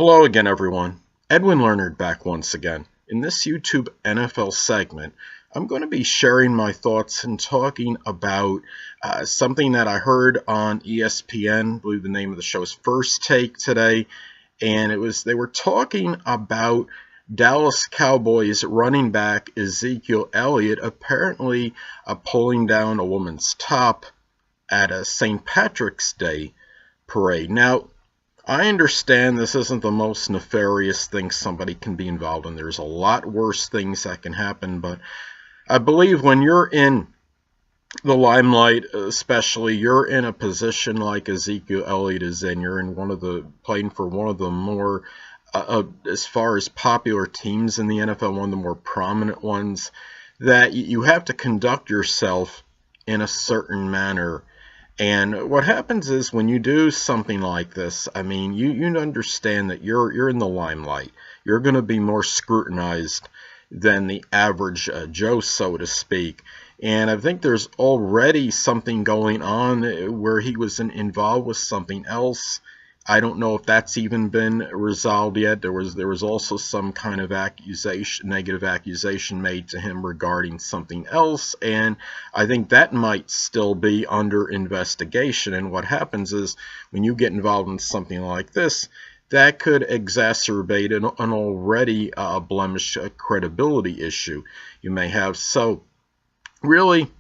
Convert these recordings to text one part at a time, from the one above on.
Hello again, everyone. Edwin Learnard back once again. In this YouTube NFL segment, I'm going to be sharing my thoughts and talking about something that I heard on ESPN. I believe the name of the show is First Take today, and they were talking about Dallas Cowboys running back Ezekiel Elliott apparently pulling down a woman's top at a St. Patrick's Day parade. Now, I understand this isn't the most nefarious thing somebody can be involved in. There's a lot worse things that can happen, but I believe when you're in the limelight, especially you're in a position like Ezekiel Elliott is in, you're in playing for one of the more, as far as popular teams in the NFL, one of the more prominent ones, that you have to conduct yourself in a certain manner. And what happens is when you do something like this, I mean, you understand that you're in the limelight. You're going to be more scrutinized than the average Joe, so to speak. And I think there's already something going on where he was involved with something else. I don't know if that's even been resolved yet. There was also some kind of negative accusation made to him regarding something else, and I think that might still be under investigation. And what happens is when you get involved in something like this, that could exacerbate an already blemished credibility issue you may have. So really,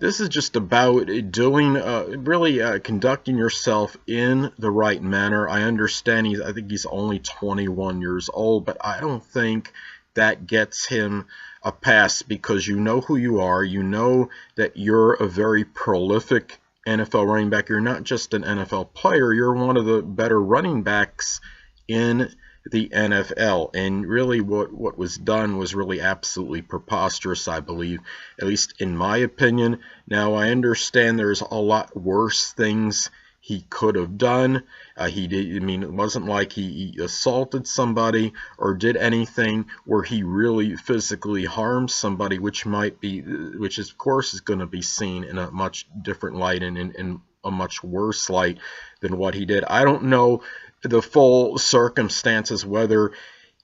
this is just about doing, conducting yourself in the right manner. I understand I think he's only 21 years old, but I don't think that gets him a pass because you know who you are. You know that you're a very prolific NFL running back. You're not just an NFL player. You're one of the better running backs in the NFL, and really what was done was really absolutely preposterous, I believe, at least in my opinion. Now, I understand there's a lot worse things he could have done. It wasn't like he assaulted somebody or did anything where he really physically harmed somebody, which of course is going to be seen in a much different light and in a much worse light than what he did. I don't know the full circumstances, whether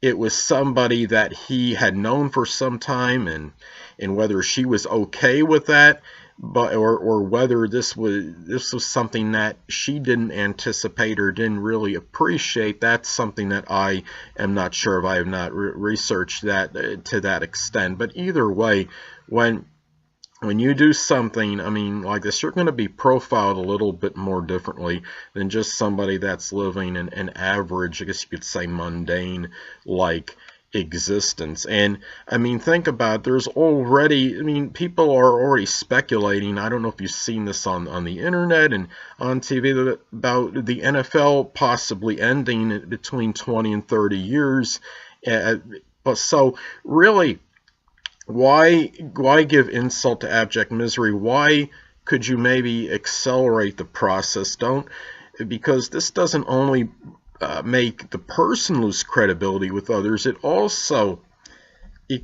it was somebody that he had known for some time and whether she was okay with that, or whether this was something that she didn't anticipate or didn't really appreciate. That's something that I am not sure of. I have not researched that to that extent. But either way, when you do something, like this, you're going to be profiled a little bit more differently than just somebody that's living an average, I guess you could say, mundane like existence. And think about it, there's already, people are already speculating. I don't know if you've seen this on the internet and on TV about the NFL possibly ending between 20 and 30 years. But so really, why give insult to abject misery? Why could you maybe accelerate the process? Because this doesn't only make the person lose credibility with others, it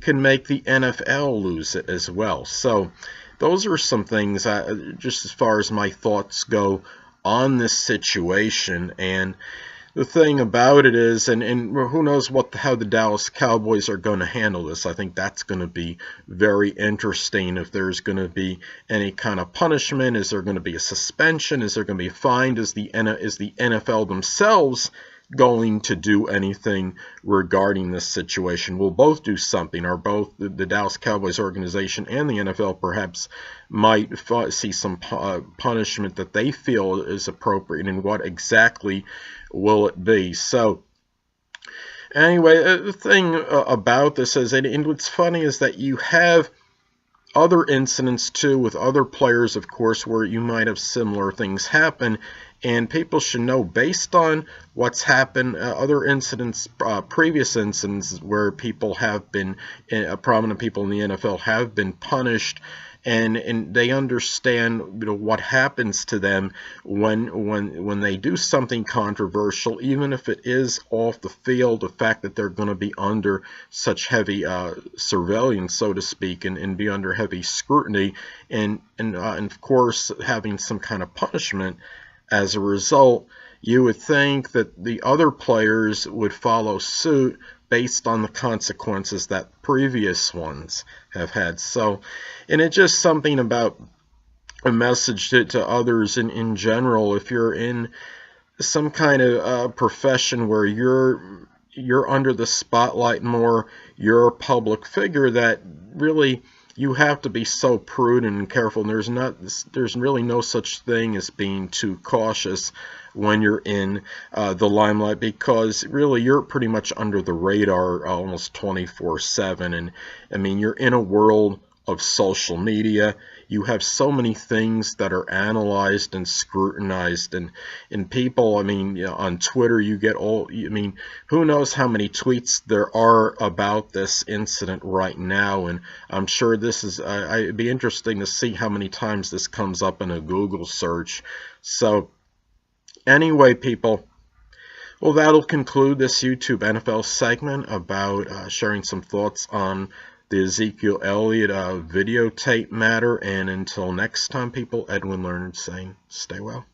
can make the NFL lose it as well. So those are some things, just as far as my thoughts go on this situation. And the thing about it is, and who knows how the Dallas Cowboys are going to handle this. I think that's going to be very interesting. If there's going to be any kind of punishment, is there going to be a suspension? Is there going to be a fine? Is the NFL themselves going to do anything regarding this situation? Will both do something, or both the Dallas Cowboys organization and the NFL perhaps might see some punishment that they feel is appropriate, and what exactly will it be? So anyway, the thing about this is, and what's funny is that you have other incidents too with other players, of course, where you might have similar things happen, and people should know, based on what's happened, other incidents, previous incidents where people have been, prominent people in the NFL have been punished, and they understand what happens to them when they do something controversial, even if it is off the field. The fact that they're going to be under such heavy surveillance, so to speak, and be under heavy scrutiny, and of course having some kind of punishment as a result, you would think that the other players would follow suit based on the consequences that previous ones have had. So, and it's just something about a message to others in general. If you're in some kind of profession where you're under the spotlight more, you're a public figure, that really you have to be so prudent and careful. And there's really no such thing as being too cautious when you're in the limelight, because really you're pretty much under the radar almost 24/7. And I mean, you're in a world of social media. You have so many things that are analyzed and scrutinized, and people, I mean, you know, on Twitter you get all, I mean, who knows how many tweets there are about this incident right now. And I'm sure this is, it'd be interesting to see how many times this comes up in a Google search. So anyway, people, well, that'll conclude this YouTube NFL segment about sharing some thoughts on the Ezekiel Elliott videotape matter. And until next time, people, Edwin Learnard saying, stay well.